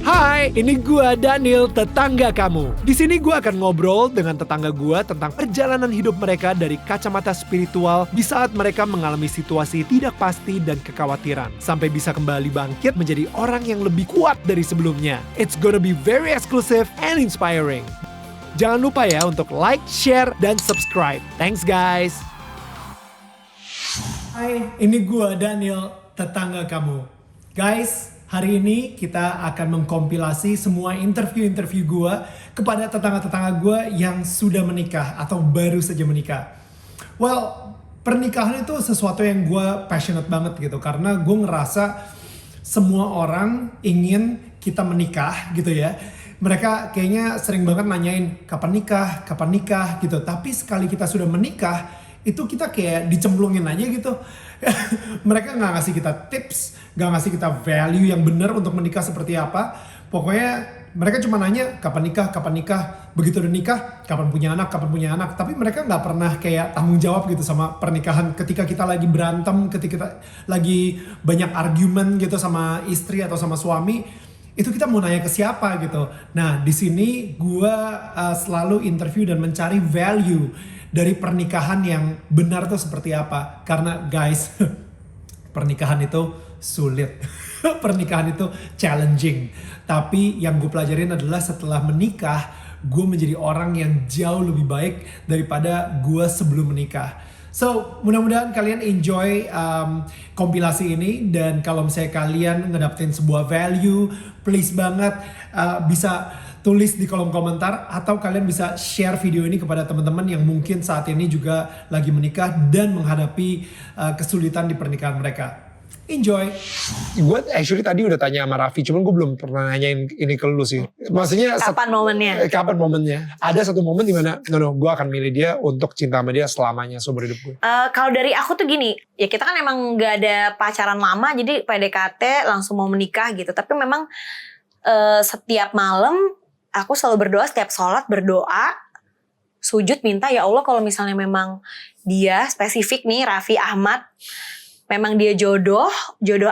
Hai, ini gua Daniel, tetangga kamu. Di sini gua akan ngobrol dengan tetangga gua tentang perjalanan hidup mereka dari kacamata spiritual di saat mereka mengalami situasi tidak pasti dan kekhawatiran, sampai bisa kembali bangkit menjadi orang yang lebih kuat dari sebelumnya. It's gonna be very exclusive and inspiring. Jangan lupa ya untuk like, share, dan subscribe. Thanks guys. Hai, ini gua Daniel, tetangga kamu. Guys, hari ini kita akan mengkompilasi semua interview-interview gue kepada tetangga-tetangga gue yang sudah menikah atau baru saja menikah. Well, pernikahan itu sesuatu yang gue passionate banget gitu. Karena gue ngerasa semua orang ingin kita menikah gitu ya. Mereka kayaknya sering banget nanyain kapan nikah gitu. Tapi sekali kita sudah menikah, itu kita kayak dicemplungin aja gitu. Mereka nggak ngasih kita tips, nggak ngasih kita value yang benar untuk menikah seperti apa. Pokoknya mereka cuma nanya kapan nikah. Begitu udah nikah, kapan punya anak. Tapi mereka nggak pernah kayak tanggung jawab gitu sama pernikahan. Ketika kita lagi berantem, ketika kita lagi banyak argumen gitu sama istri atau sama suami, itu kita mau nanya ke siapa gitu. Nah, di sini gue selalu interview dan mencari value dari pernikahan yang benar tuh seperti apa. Karena guys, pernikahan itu sulit. Pernikahan itu challenging. Tapi yang gue pelajarin adalah setelah menikah, gue menjadi orang yang jauh lebih baik daripada gue sebelum menikah. So, mudah-mudahan kalian enjoy kompilasi ini. Dan kalau misalnya kalian ngedapetin sebuah value, please banget bisa tulis di kolom komentar. Atau kalian bisa share video ini kepada teman-teman yang mungkin saat ini juga lagi menikah dan menghadapi kesulitan di pernikahan mereka. Enjoy. Gue actually tadi udah tanya sama Raffi, cuman gue belum pernah nanyain ini ke lu sih. Maksudnya kapan momennya? Ada satu momen dimana gue akan milih dia untuk cinta sama dia selamanya seumur hidup gue. Kalau dari aku tuh gini, ya kita kan emang gak ada pacaran lama, jadi PDKT langsung mau menikah gitu. Tapi memang setiap malam aku selalu berdoa, setiap sholat berdoa, sujud minta ya Allah kalau misalnya memang dia spesifik nih Raffi Ahmad, memang dia jodoh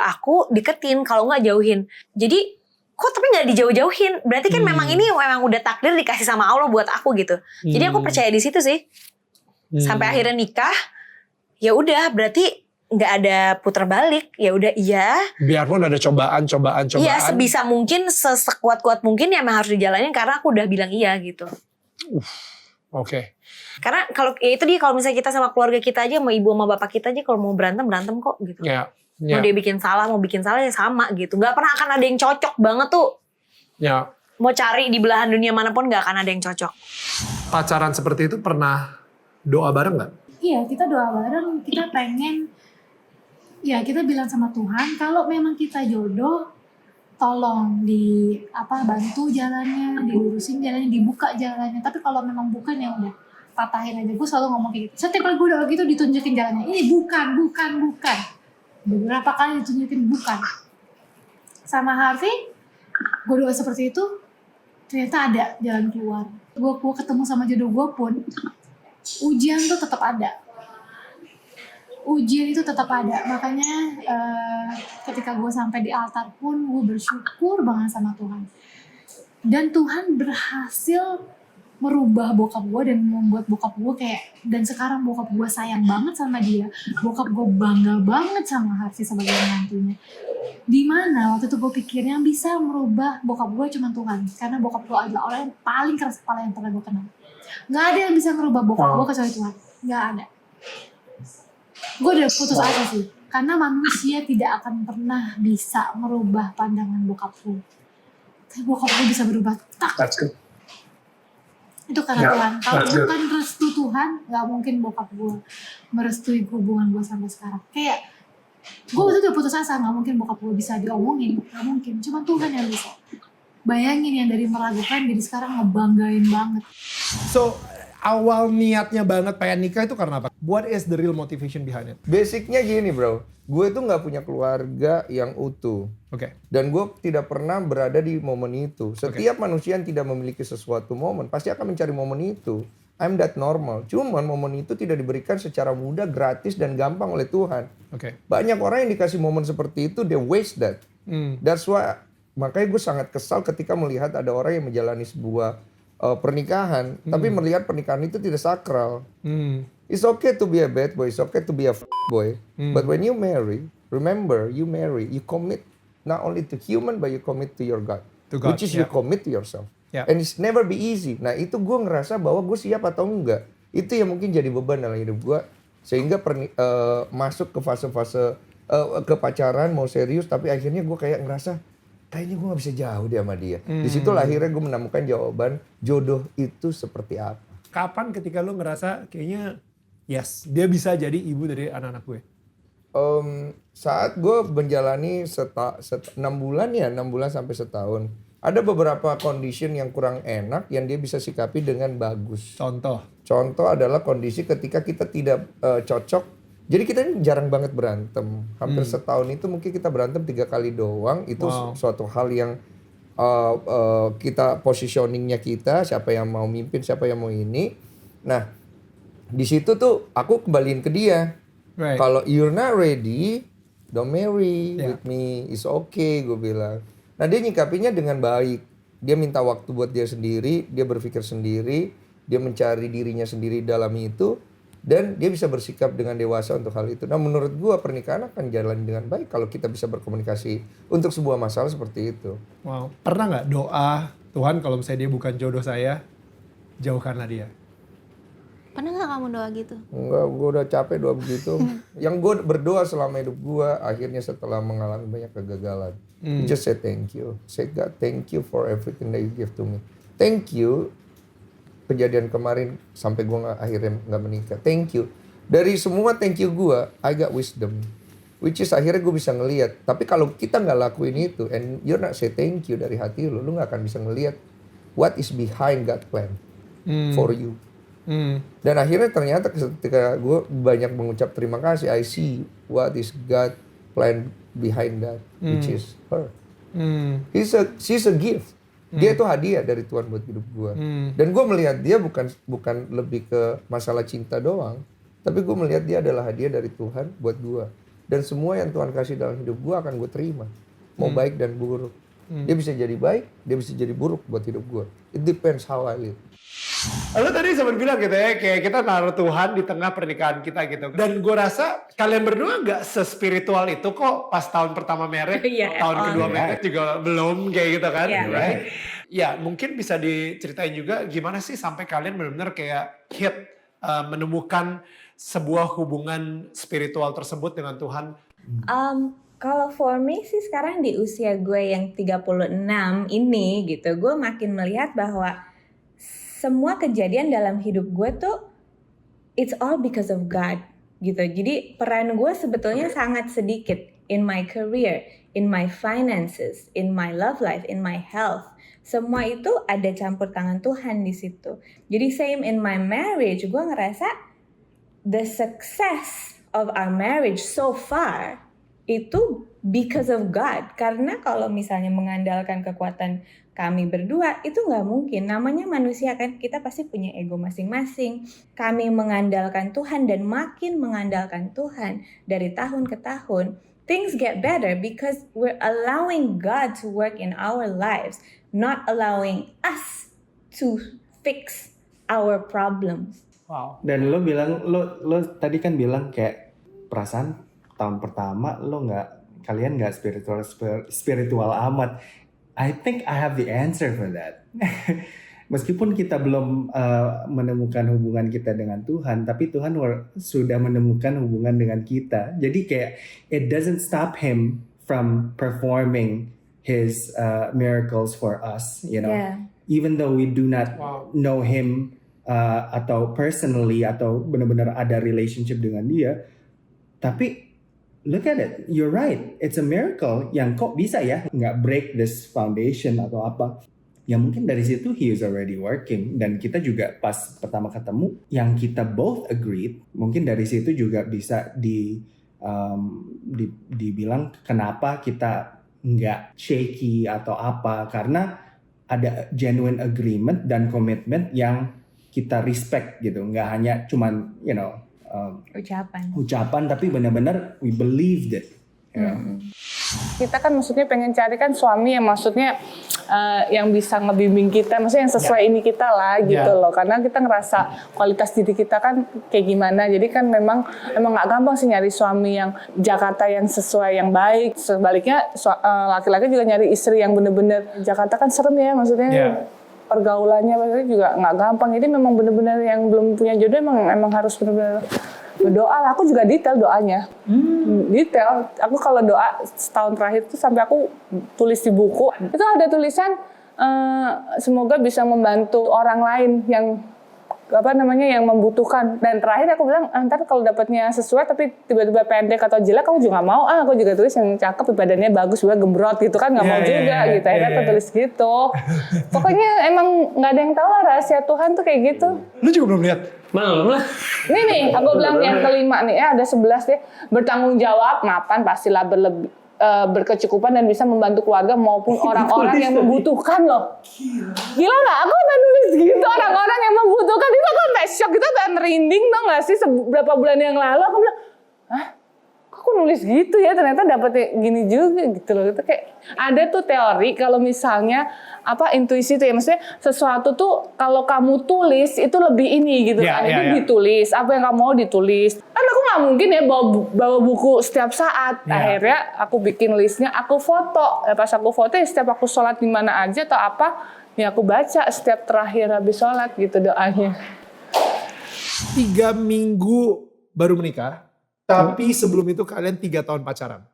aku deketin, kalau nggak jauhin. Jadi kok tapi nggak dijauh-jauhin, berarti kan memang ini memang udah takdir dikasih sama Allah buat aku gitu. Jadi aku percaya di situ sih. Sampai akhirnya nikah, ya udah berarti nggak ada putar balik, ya udah iya. Biarpun ada cobaan. Iya, sebisa mungkin, sekuat-kuat mungkin ya memang harus dijalanin karena aku udah bilang iya gitu. Oke. Karena kalau ya itu dia, kalau misalnya kita sama keluarga kita aja, sama ibu sama bapak kita aja, kalau mau berantem kok gitu. Mau dia bikin salah ya sama gitu. Gak pernah akan ada yang cocok banget tuh. Ya. Mau cari di belahan dunia manapun gak akan ada yang cocok. Pacaran seperti itu pernah doa bareng gak? Iya, kita doa bareng. Kita pengen, ya kita bilang sama Tuhan, kalau memang kita jodoh, tolong bantu jalannya, dilurusin jalannya, dibuka jalannya. Tapi kalau memang bukan, ya udah patahin aja. Gue selalu ngomong kayak gitu. Setiap kali gue doa gitu ditunjukin jalannya. Ini bukan. Beberapa kali ditunjukin bukan. Sama Harvey, gue doa seperti itu, ternyata ada jalan keluar. Gue ketemu sama jodoh gue pun, ujian tuh tetap ada. Ujian itu tetap ada. Makanya ketika gue sampai di altar pun, gue bersyukur banget sama Tuhan. Dan Tuhan berhasil merubah bokap gue dan membuat bokap gue kayak, dan sekarang bokap gue sayang banget sama dia. Bokap gue bangga banget sama Harvey sebagai menantunya. Dimana waktu itu gue pikir yang bisa merubah bokap gue cuma Tuhan. Karena bokap gue adalah orang yang paling keras kepala yang pernah gue kenal. Gak ada yang bisa merubah bokap gue kecuali Tuhan. Gak ada. Gue udah putus asa sih. Karena manusia tidak akan pernah bisa merubah pandangan bokap gue. Tapi bokap gue bisa berubah. That's good. Itu karena Tuhan. Kalau bukan restu Tuhan, gak mungkin bokap gue merestui hubungan gue sampai sekarang. Kayak gue waktu itu udah putus asa, gak mungkin bokap gue bisa diomongin, gak mungkin. Cuma Tuhan yang bisa. Bayangin yang dari meragukan jadi sekarang ngebanggain banget. So, awal niatnya banget pengen nikah itu karena apa? What is the real motivation behind it? Basicnya gini bro, gue tuh gak punya keluarga yang utuh. Oke. Dan gue tidak pernah berada di momen itu. Setiap manusia yang tidak memiliki sesuatu momen pasti akan mencari momen itu. I'm that normal. Cuman momen itu tidak diberikan secara mudah, gratis dan gampang oleh Tuhan. Oke. Banyak orang yang dikasih momen seperti itu, they waste that. That's why makanya gue sangat kesal ketika melihat ada orang yang menjalani sebuah pernikahan, tapi melihat pernikahan itu tidak sakral. It's okay to be a bad boy, it's okay to be a boy, but when you marry, remember you marry, you commit not only to human but you commit to your God, To God, which is you yeah. commit to yourself, Yeah. and it's never be easy. Nah itu gue ngerasa bahwa gue siap atau enggak, itu yang mungkin jadi beban dalam hidup gue, sehingga masuk ke fase-fase ke pacaran mau serius, tapi akhirnya gue kayak ngerasa kayaknya gue gak bisa jauh deh sama dia. Disitulah akhirnya gue menemukan jawaban jodoh itu seperti apa. Kapan ketika lu ngerasa kayaknya yes, dia bisa jadi ibu dari anak-anak gue? Saat gue menjalani 6 bulan ya, 6 bulan sampai setahun. Ada beberapa condition yang kurang enak yang dia bisa sikapi dengan bagus. Contoh adalah kondisi ketika kita tidak cocok. Jadi kita ini jarang banget berantem. Hampir setahun itu mungkin kita berantem 3 kali doang. Itu suatu hal yang kita positioningnya kita, siapa yang mau mimpin, siapa yang mau ini. Nah, di situ tuh aku kembaliin ke dia. Right. Kalau you're not ready, don't marry with me. It's okay, gue bilang. Nah, dia nyikapinya dengan baik. Dia minta waktu buat dia sendiri, dia berpikir sendiri, dia mencari dirinya sendiri dalam itu. Dan dia bisa bersikap dengan dewasa untuk hal itu. Nah menurut gua pernikahan akan jalan dengan baik kalau kita bisa berkomunikasi untuk sebuah masalah seperti itu. Wow. Pernah nggak doa Tuhan kalau misalnya dia bukan jodoh saya, jauhkanlah dia? Pernah nggak kamu doa gitu? Enggak, gua udah capek doa begitu. Yang gua berdoa selama hidup gua akhirnya setelah mengalami banyak kegagalan. Just say thank you. Say God, thank you for everything that you give to me. Thank you. Kejadian kemarin sampai gue akhirnya nggak menikah. Thank you. Dari semua thank you gue, I got wisdom. Which is akhirnya gue bisa ngelihat. Tapi kalau kita nggak lakuin itu, and you're not say thank you dari hati lu nggak akan bisa ngelihat what is behind God plan for you. Dan akhirnya ternyata ketika gue banyak mengucap terima kasih, I see what is God plan behind that, which is her. She's a gift. Dia itu hadiah dari Tuhan buat hidup gue. Dan gue melihat dia bukan lebih ke masalah cinta doang. Tapi gue melihat dia adalah hadiah dari Tuhan buat gue. Dan semua yang Tuhan kasih dalam hidup gue akan gue terima. Mau baik dan buruk. Dia bisa jadi baik, dia bisa jadi buruk buat hidup gue. It depends how I live. Lo tadi sempat bilang gitu ya, kayak kita naruh Tuhan di tengah pernikahan kita gitu. Dan gue rasa kalian berdua gak sespiritual itu kok pas tahun pertama married, tahun kedua married juga belum kayak gitu kan. Right? Ya mungkin bisa diceritain juga gimana sih sampai kalian benar-benar kayak menemukan sebuah hubungan spiritual tersebut dengan Tuhan. Kalau for me sih sekarang di usia gue yang 36 ini gitu, gue makin melihat bahwa semua kejadian dalam hidup gue tuh it's all because of God gitu. Jadi peran gue sebetulnya sangat sedikit in my career, in my finances, in my love life, in my health. Semua itu ada campur tangan Tuhan di situ. Jadi same in my marriage, gue ngerasa the success of our marriage so far itu because of God. Karena kalau misalnya mengandalkan kekuatan kami berdua, itu nggak mungkin. Namanya manusia kan, kita pasti punya ego masing-masing. Kami mengandalkan Tuhan dan makin mengandalkan Tuhan dari tahun ke tahun, things get better because we're allowing God to work in our lives, not allowing us to fix our problems. Wow. Dan lo bilang, lo tadi kan bilang kayak perasaan tahun pertama kalian nggak spiritual amat. I think I have the answer for that. Meskipun kita belum menemukan hubungan kita dengan Tuhan, tapi Tuhan sudah menemukan hubungan dengan kita. Jadi kayak it doesn't stop Him from performing His miracles for us, you know. Yeah. Even though we do not know Him atau personally atau benar-benar ada relationship dengan Dia, tapi look at it, you're right. It's a miracle yang kok bisa ya nggak break this foundation atau apa. Ya mungkin dari situ he is already working. Dan kita juga pas pertama ketemu, yang kita both agreed, mungkin dari situ juga bisa dibilang kenapa kita nggak shaky atau apa. Karena ada genuine agreement dan commitment yang kita respect gitu. Nggak hanya cuman, ucapan tapi benar-benar we believed it Kita kan maksudnya pengen cari kan suami yang maksudnya yang bisa ngebimbing kita, maksudnya yang sesuai ini kita lah gitu loh. Karena kita ngerasa kualitas diri kita kan kayak gimana. Jadi kan memang nggak gampang sih nyari suami yang Jakarta yang sesuai, yang baik. Sebaliknya laki-laki juga nyari istri yang bener-bener Jakarta kan serem ya, maksudnya pergaulannya maksudnya juga nggak gampang. Jadi memang bener-bener yang belum punya jodoh emang harus bener-bener berdoa lah. Aku juga detail doanya. Detail. Aku kalau doa setahun terakhir itu sampai aku tulis di buku. Itu ada tulisan semoga bisa membantu orang lain yang yang membutuhkan. Dan terakhir aku bilang ntar kalau dapatnya sesuai tapi tiba-tiba pendek atau jelek aku juga nggak mau. Aku juga tulis yang cakep, badannya bagus, juga gembrot gitu kan, nggak mau juga gitu. Akhirnya aku tulis gitu. Pokoknya emang nggak ada yang tahu lah rahasia Tuhan tuh kayak gitu. Lu juga belum lihat? Belum lah. Ini nih, aku bilang yang kelima nih, ada 11 deh. Bertanggung jawab, mapan pastilah berkecukupan dan bisa membantu keluarga maupun orang-orang yang membutuhkan loh. Gila nggak? Aku udah nulis gitu, orang-orang yang membutuhkan. Itu aku sampai shock, itu udah merinding tau nggak sih? Beberapa bulan yang lalu aku bilang, hah? Kok aku nulis gitu ya? Ternyata dapetnya gini juga gitu loh. Itu kayak ada tuh teori kalau misalnya intuisi tuh ya, maksudnya sesuatu tuh kalau kamu tulis itu lebih ini gitu kan. Itu ditulis, apa yang kamu mau ditulis. Kan aku nggak mungkin ya bawa buku setiap saat. Akhirnya aku bikin listnya, aku foto. Pas aku foto ya setiap aku sholat di mana aja atau apa, ya aku baca setiap terakhir habis sholat gitu doanya. 3 minggu baru menikah, tapi sebelum itu kalian 3 tahun pacaran.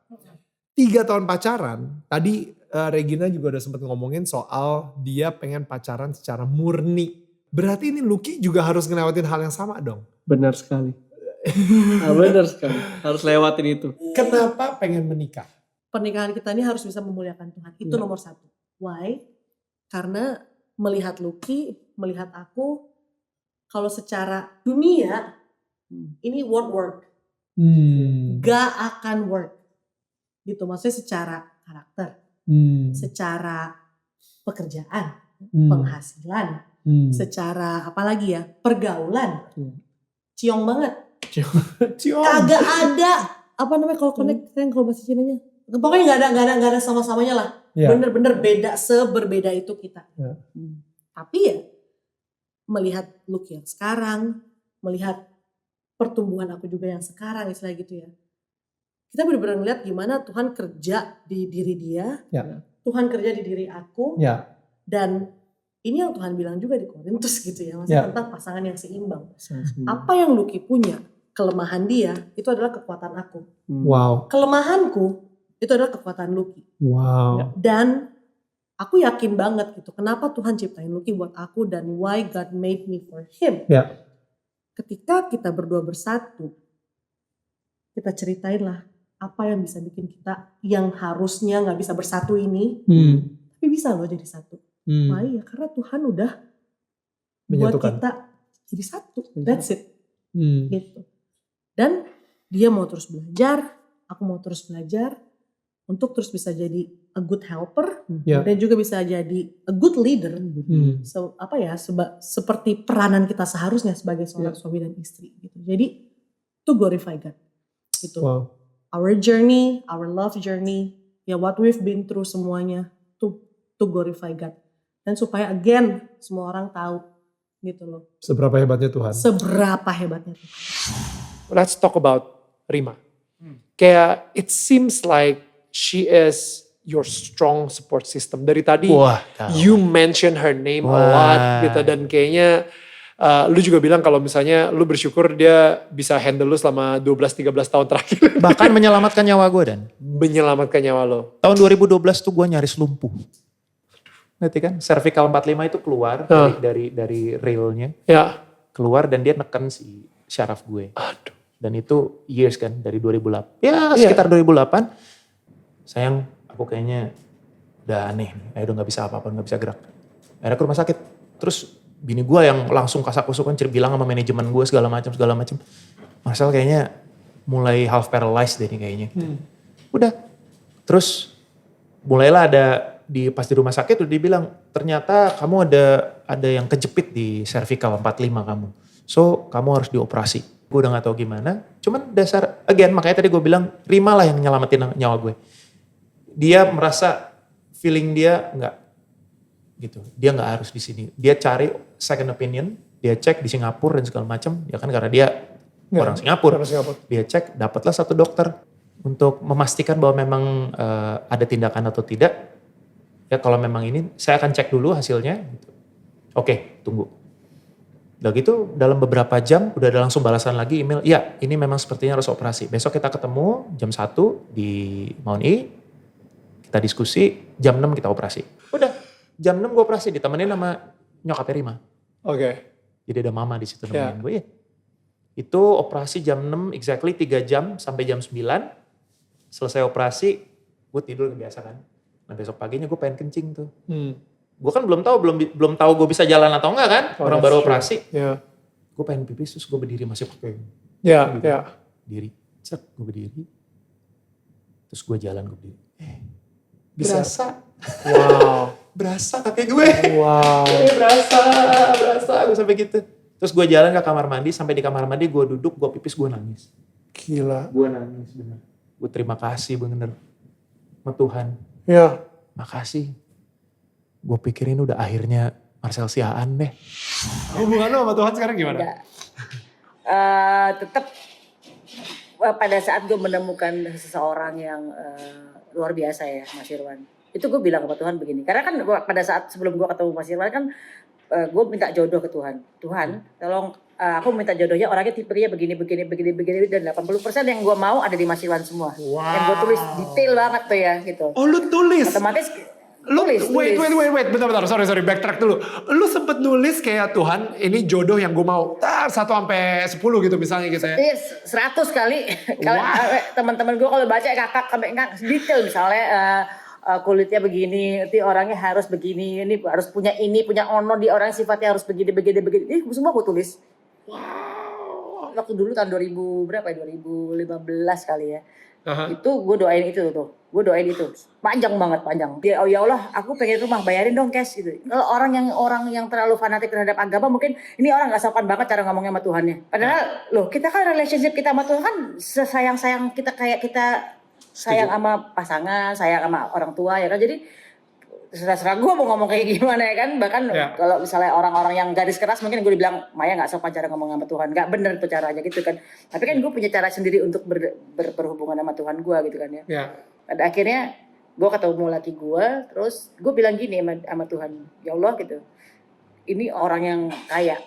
3 tahun pacaran, tadi Regina juga udah sempat ngomongin soal dia pengen pacaran secara murni. Berarti ini Lucky juga harus ngelewatin hal yang sama dong? Benar sekali. Benar sekali. Harus lewatin itu. Kenapa pengen menikah? Pernikahan kita ini harus bisa memuliakan Tuhan. Itu nomor 1. Why? Karena melihat Lucky, melihat aku, kalau secara dunia, ini won't work. Gak akan work. Gitu, maksudnya secara karakter, secara pekerjaan, penghasilan, secara apalagi ya, pergaulan. Ciong banget. Ciong. Kagak ada, kalau connect, kalau bahasa Cinanya. Pokoknya gak ada sama-samanya lah. Bener-bener beda, seberbeda itu kita. Tapi ya, melihat look yang sekarang, melihat pertumbuhan aku juga yang sekarang, istilah gitu ya. Kita benar-benar ngeliat gimana Tuhan kerja di diri dia, Tuhan kerja di diri aku, dan ini yang Tuhan bilang juga di Korintus gitu ya, maksudnya tentang pasangan yang seimbang. Apa yang Lucky punya, kelemahan dia, itu adalah kekuatan aku. Wow. Kelemahanku, itu adalah kekuatan Lucky. Wow. Dan aku yakin banget gitu, kenapa Tuhan ciptain Lucky buat aku dan why God made me for him. Ketika kita berdua bersatu, kita ceritain lah apa yang bisa bikin kita yang harusnya gak bisa bersatu ini, tapi bisa loh jadi satu. Wah iya, karena Tuhan udah buat kita jadi satu. That's it. Gitu. Dan dia mau terus belajar, aku mau terus belajar untuk terus bisa jadi a good helper dan juga bisa jadi a good leader. So, seperti peranan kita seharusnya sebagai seorang suami dan istri gitu. Jadi to glorify God gitu. Wow. Our journey, our love journey, what we've been through semuanya to glorify God. Dan supaya again semua orang tahu gitu loh. Seberapa hebatnya Tuhan. Seberapa hebatnya Tuhan. Let's talk about Rima. Kayak it seems like she is your strong support system. Dari tadi you mention her name a lot gitu, dan kayaknya lu juga bilang kalau misalnya lu bersyukur dia bisa handle lu selama 12-13 tahun terakhir. Bahkan menyelamatkan nyawa gue dan. Menyelamatkan nyawa lo. Tahun 2012 tuh gue nyaris lumpuh. Ngerti kan? Cervical 45 itu keluar dari railnya. Keluar dan dia neken si syaraf gue. Aduh. Dan itu years kan, dari 2008. Sekitar 2008. Sayang, aku kayaknya udah aneh nih. Udah gak bisa apa-apa, gak bisa gerak. Akhirnya ke rumah sakit. Terus bini gue yang langsung kasak-kusukan bilang sama manajemen gue segala macam. Marcel kayaknya mulai half paralyzed deh nih kayaknya. Udah. Terus mulailah pas di rumah sakit udah dibilang ternyata kamu ada yang kejepit di cervical 45 kamu. So kamu harus dioperasi. Gue udah gak tahu gimana. Cuman dasar, again makanya tadi gue bilang Rima lah yang nyelamatin nyawa gue. Dia merasa feeling dia nggak gitu. Dia nggak harus di sini. Dia cari second opinion. Dia cek di Singapura dan segala macam. Ya kan karena dia orang Singapura. Dia cek, dapatlah satu dokter untuk memastikan bahwa memang ada tindakan atau tidak. Ya kalau memang ini, saya akan cek dulu hasilnya. Gitu. Oke, tunggu. Udah gitu dalam beberapa jam udah ada langsung balasan lagi email. Ya ini memang sepertinya harus operasi. Besok kita ketemu jam 1 di Mount E. Kita diskusi, jam 6 kita operasi. Udah jam 6 gue operasi ditemenin sama nyokapnya Rima. Oke. Jadi ada mama di situ nemenin gue. Itu operasi jam 6 exactly 3 jam sampai jam 9. Selesai operasi gue tidur biasa kan. Nah besok paginya gue pengen kencing tuh. Gue kan belum tahu gue bisa jalan atau enggak kan, orang baru operasi. Gue pengen pipis terus gue berdiri masih pakai. Diri, cek gue berdiri. Terus gue jalan gue berdiri. Berasa. Wow. Berasa kaki gue. Wow. Berasa gue sampai gitu. Terus gue jalan ke kamar mandi, sampai di kamar mandi gue duduk, gue pipis, gue nangis. Gila. Gue nangis bener. Gue terima kasih bener sama Tuhan. Makasih. Gue pikirin udah akhirnya Marcel Siaan deh. Hubungan lo sama Tuhan sekarang gimana? Tetap pada saat gue menemukan seseorang yang luar biasa ya Mas Irwan. Itu gue bilang sama Tuhan begini. Karena kan pada saat sebelum gue ketemu Mas Irwan kan gue minta jodoh ke Tuhan. Tuhan tolong aku minta jodohnya orangnya tipenya begini dan 80% yang gue mau ada di Mas Irwan semua. Yang gue tulis detail banget tuh ya gitu. Oh lu tulis? Otomatis Wait, bentar, sorry, backtrack dulu. Lu sempet nulis kayak Tuhan, ini jodoh yang gue mau 1-10 gitu misalnya gitu ya? Iya, 100 kali. Kalau teman-teman gue kalau baca kakak sampai detail misalnya kulitnya begini, nanti orangnya harus begini, ini harus punya ini, punya ono, di orang sifatnya harus begini. Ini semua gue tulis. Wow. Waktu dulu tahun 2015 kali ya. Itu gue doain itu tuh. Gue doain itu panjang banget. Ya Allah, aku pengen rumah, bayarin dong cash gitu. Kalau orang yang terlalu fanatik terhadap agama, mungkin ini orang nggak sopan banget cara ngomongnya sama Tuhannya. Padahal loh, kita kan relationship kita sama Tuhan kan sesayang-sayang kita kayak kita sayang sama pasangan, sayang sama orang tua ya kan. Jadi terserah gue mau ngomong kayak gimana ya kan. Bahkan kalau misalnya orang-orang yang garis keras mungkin gue dibilang Maya gak sopan cara ngomong sama Tuhan. Gak bener tuh caranya gitu kan. Tapi kan gue punya cara sendiri untuk berhubungan sama Tuhan gue gitu kan ya. Pada akhirnya gue ketemu laki gue. Terus gue bilang gini sama Tuhan. Ya Allah gitu. Ini orang yang kaya.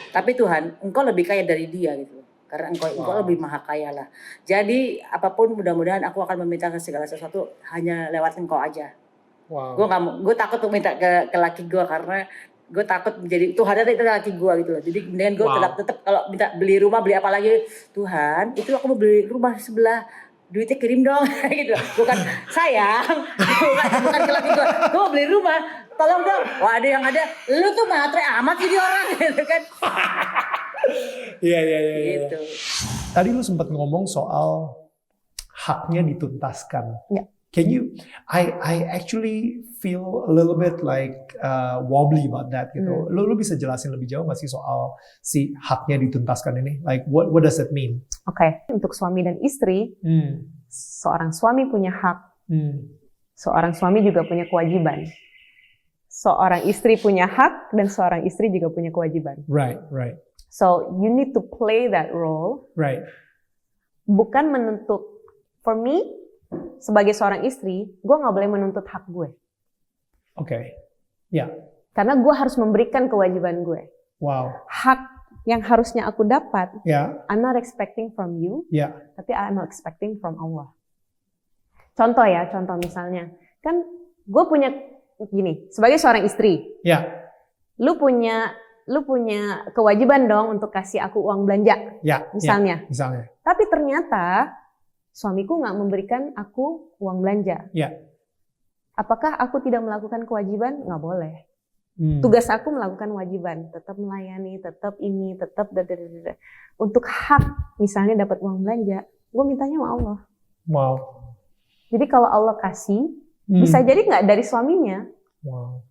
Tapi Tuhan engkau lebih kaya dari dia gitu. Karena engkau lebih maha kaya lah. Jadi apapun mudah-mudahan aku akan meminta segala sesuatu hanya lewat engkau aja. Gue takut untuk minta ke laki gue karena gue takut menjadi Tuhan ada itu laki gue gitu loh. Jadi kemudian gue tetap kalau minta beli rumah beli apa lagi Tuhan itu aku mau beli rumah sebelah duitnya kirim dong gitu. Bukan sayang, bukan ke laki gue mau beli rumah tolong dong. Wah ada yang ada lu tuh matre amat jadi orang gitu kan. Iya. Gitu. Tadi lu sempat ngomong soal haknya dituntaskan. Can you? I actually feel a little bit like wobbly about that gitu. Lu bisa jelasin lebih jauh nggak sih soal si haknya dituntaskan ini? Like what does it mean? Oke, untuk suami dan istri, seorang suami punya hak, seorang suami juga punya kewajiban. Seorang istri punya hak dan seorang istri juga punya kewajiban. Right. So you need to play that role. Right. Bukan menuntut. For me, sebagai seorang istri, gue nggak boleh menuntut hak gue. Oke. Karena gue harus memberikan kewajiban gue. Wow. Hak yang harusnya aku dapat, I'm not expecting from you, tapi I'm expecting from Allah. Contoh misalnya, kan gue punya gini, sebagai seorang istri, lu punya kewajiban dong untuk kasih aku uang belanja, misalnya. Tapi ternyata suamiku nggak memberikan aku uang belanja. Apakah aku tidak melakukan kewajiban? Nggak boleh. Tugas aku melakukan kewajiban, tetap melayani, tetap ini, tetap Untuk hak, misalnya dapat uang belanja, gue mintanya sama Allah. Wow. Jadi kalau Allah kasih, bisa jadi nggak dari suaminya. Wow.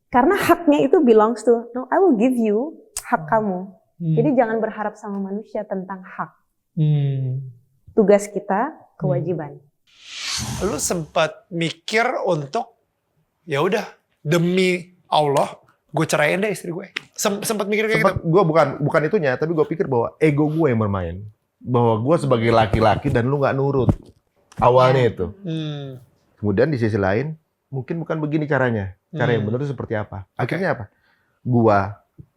Karena haknya itu belongs to, no, I will give you hak kamu. Jadi jangan berharap sama manusia tentang hak. Tugas kita, kewajiban. Lu sempat mikir untuk ya udah demi Allah gue ceraiin deh istri gue. Sempat mikir kayak gitu. Gue bukan itunya, tapi gue pikir bahwa ego gue yang bermain. Bahwa gue sebagai laki-laki dan lu nggak nurut. Awalnya itu. Kemudian di sisi lain, mungkin bukan begini caranya. Cara yang benar itu seperti apa? Akhirnya apa? Gue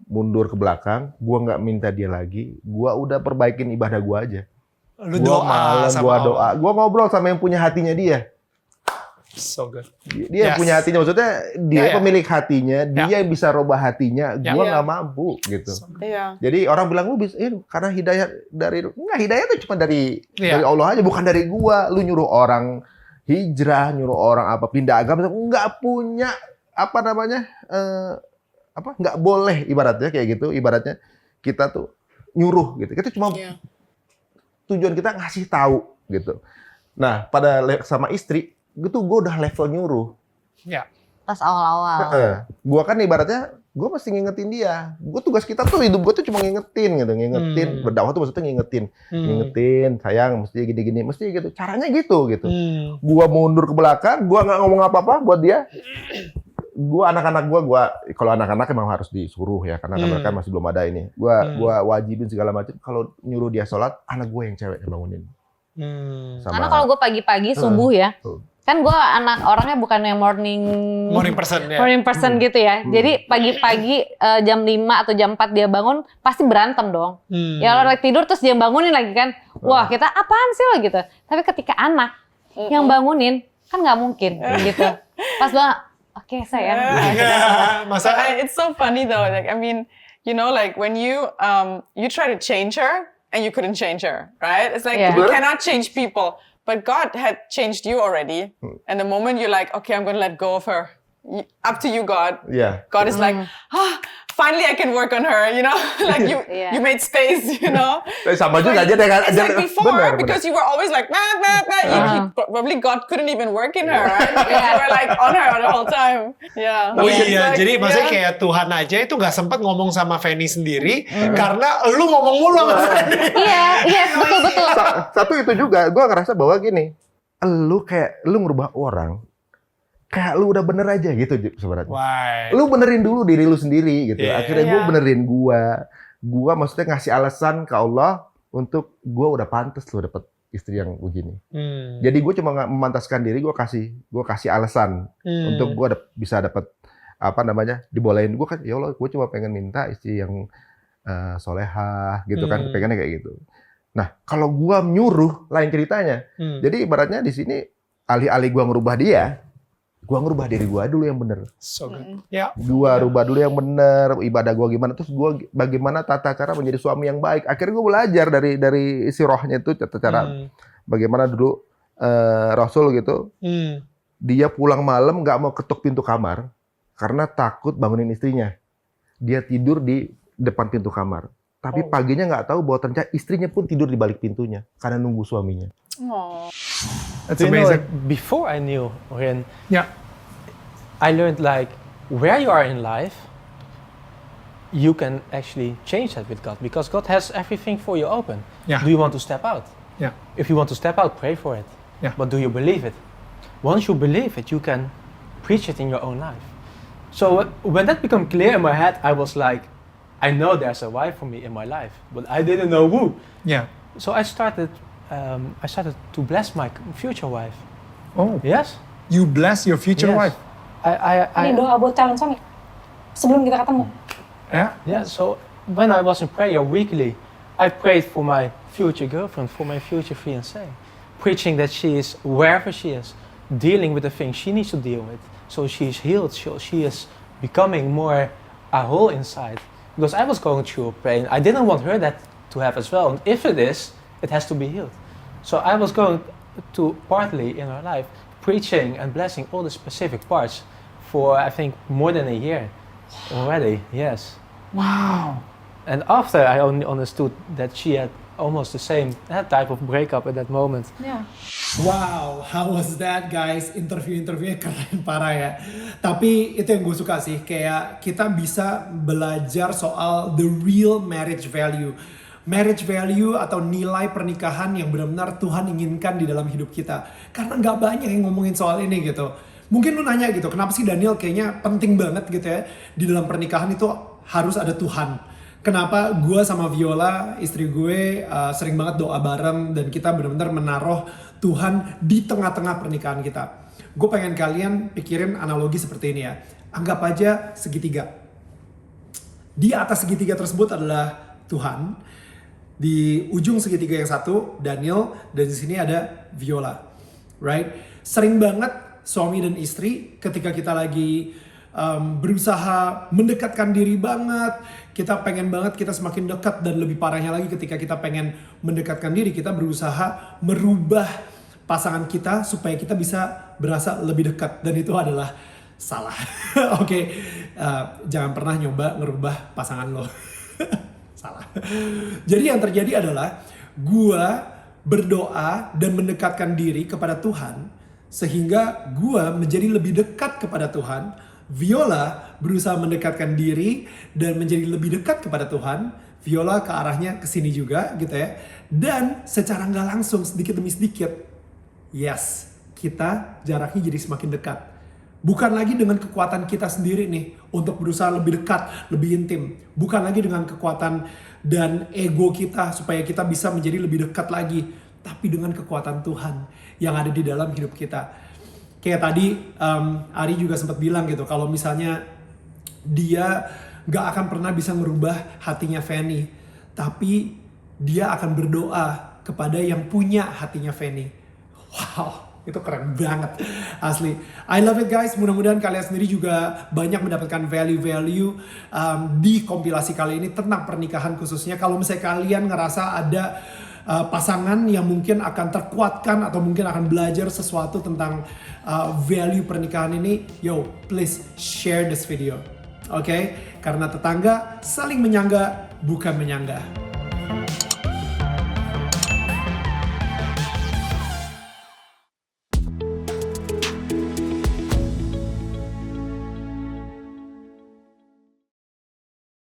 mundur ke belakang, gue nggak minta dia lagi. Gue udah perbaikin ibadah gue aja. Lu doa sama gue doa. Gue ngobrol sama yang punya hatinya dia. So good. Dia yang punya hatinya, maksudnya dia pemilik hatinya, dia yang bisa rubah hatinya. Gue nggak mampu gitu. Jadi orang bilang lu bisa, karena hidayah dari, enggak, hidayah itu cuma dari Allah aja, bukan dari gue. Lu nyuruh orang hijrah, nyuruh orang apa pindah agama, nggak punya apa namanya, nggak boleh ibaratnya kayak gitu. Ibaratnya kita tuh nyuruh gitu. Kita cuma tujuan kita ngasih tahu gitu. Nah, pada sama istri, gitu gue udah level nyuruh. Ya. Pas awal-awal. Gue kan ibaratnya, gue mesti ngingetin dia. Gue tugas kita tuh, hidup gue tuh cuma ngingetin gitu, ngingetin. Berdakwah tuh maksudnya ngingetin. Ngingetin, sayang, mesti gini-gini, mesti gitu. Caranya gitu. Gue mundur ke belakang, gue nggak ngomong apa-apa buat dia. Gue anak-anak gue kalau anak-anak emang harus disuruh ya, karena mereka masih belum ada ini. Gue wajibin segala macam. Kalau nyuruh dia sholat, anak gue yang cewek yang bangunin. Karena kalau gue pagi-pagi subuh ya, kan gue orangnya bukan yang morning person gitu ya. Jadi pagi-pagi jam 5 atau jam 4 dia bangun, pasti berantem dong. Ya lo lagi tidur terus dia bangunin lagi kan. Wah, kita apaan sih lo gitu. Tapi ketika anak yang bangunin, kan nggak mungkin gitu. Pas banget. Okay, sayang. It's so funny though. Like, I mean, you know, like when you try to change her and you couldn't change her, right? It's like you cannot change people, but God had changed you already. And the moment you're like, okay, I'm going to let go of her. Up to you, God. God is like, finally I can work on her, you know? Like you made space, you know? Sama juga aja dengan it's like before, because you were always like, probably God couldn't even work in her, right? Because you were like on her the whole time. Oh iya, jadi maksudnya kayak Tuhan aja itu nggak sempat ngomong sama Fanny sendiri karena lu ngomong mulu sama Fanny. Iya, betul. Satu itu juga, gue ngerasa bahwa gini, lu ngerubah orang, kayak lu udah bener aja gitu sebenarnya. Lu benerin dulu diri lu sendiri gitu. Akhirnya gue benerin gue maksudnya ngasih alasan ke Allah untuk gue udah pantas lu dapet istri yang begini. Jadi gue cuma nggak memantaskan diri, gue kasih alasan untuk gue bisa dapet apa namanya dibolehin. Gue kan ya Allah, gue cuma pengen minta istri yang solehah gitu kan, pengennya kayak gitu. Nah kalau gue nyuruh lain ceritanya. Jadi ibaratnya di sini alih-alih gue ngerubah dia, gue ngerubah diri gue dulu yang bener. Gue rubah dulu yang bener, ibadah gue gimana, terus gue bagaimana tata cara menjadi suami yang baik. Akhirnya gue belajar dari isi rohnya itu, tata cara bagaimana dulu Rasul gitu. Dia pulang malam nggak mau ketuk pintu kamar karena takut bangunin istrinya. Dia tidur di depan pintu kamar. Tapi paginya nggak tahu bahwa ternyata istrinya pun tidur di balik pintunya karena nunggu suaminya. That's amazing. Like, before I knew Ren, I learned like where you are in life, you can actually change that with God because God has everything for you open. Do you want to step out? If you want to step out, pray for it. But do you believe it? Once you believe it, you can preach it in your own life. So when that became clear in my head, I was like, I know there's a wife for me in my life, but I didn't know who. So I started to bless my future wife. Oh. Yes. You bless your future wife. Ini doa buat calon suami sebelum kita ketemu. Yeah. So when I was in prayer weekly, I prayed for my future girlfriend, for my future fiancée, preaching that she is wherever she is, dealing with the things she needs to deal with. So she is healed. She is becoming more a whole inside. Because I was going through pain. I didn't want her that to have as well. And if it is, it has to be healed. So I was going to partly in her life, preaching and blessing all the specific parts for I think more than a year already. Yes. Wow. And after I only understood that she had almost the same type of breakup at that moment. Yeah. Wow, how was that guys? Interviewnya keren parah ya. Tapi itu yang gue suka sih, kayak kita bisa belajar soal the real marriage value. Marriage value atau nilai pernikahan yang benar-benar Tuhan inginkan di dalam hidup kita. Karena nggak banyak yang ngomongin soal ini gitu. Mungkin lu nanya gitu, kenapa sih Daniel kayaknya penting banget gitu ya, di dalam pernikahan itu harus ada Tuhan. Kenapa gue sama Viola, istri gue sering banget doa bareng dan kita benar-benar menaruh Tuhan di tengah-tengah pernikahan kita. Gue pengen kalian pikirin analogi seperti ini ya. Anggap aja segitiga. Di atas segitiga tersebut adalah Tuhan. Di ujung segitiga yang satu, Daniel, dan di sini ada Viola. Right? Sering banget suami dan istri ketika kita lagi berusaha mendekatkan diri banget, kita pengen banget kita semakin dekat, dan lebih parahnya lagi ketika kita pengen mendekatkan diri, kita berusaha merubah pasangan kita supaya kita bisa berasa lebih dekat, dan itu adalah salah. Oke, jangan pernah nyoba ngerubah pasangan lo. Salah. Jadi yang terjadi adalah gua berdoa dan mendekatkan diri kepada Tuhan sehingga gua menjadi lebih dekat kepada Tuhan. Viola berusaha mendekatkan diri dan menjadi lebih dekat kepada Tuhan. Viola ke arahnya ke sini juga gitu ya. Dan secara nggak langsung sedikit demi sedikit, yes, kita jaraknya jadi semakin dekat. Bukan lagi dengan kekuatan kita sendiri nih untuk berusaha lebih dekat, lebih intim. Bukan lagi dengan kekuatan dan ego kita supaya kita bisa menjadi lebih dekat lagi. Tapi dengan kekuatan Tuhan yang ada di dalam hidup kita. Kayak tadi Ari juga sempat bilang gitu, kalau misalnya dia gak akan pernah bisa merubah hatinya Fanny, tapi dia akan berdoa kepada yang punya hatinya Fanny. Wow, itu keren banget asli. I love it guys. Mudah-mudahan kalian sendiri juga banyak mendapatkan value-value di kompilasi kali ini tentang pernikahan khususnya. Kalau misalnya kalian ngerasa ada pasangan yang mungkin akan terkuatkan atau mungkin akan belajar sesuatu tentang value pernikahan ini, yo please share this video. Oke? Karena tetangga saling menyangga bukan menyangga.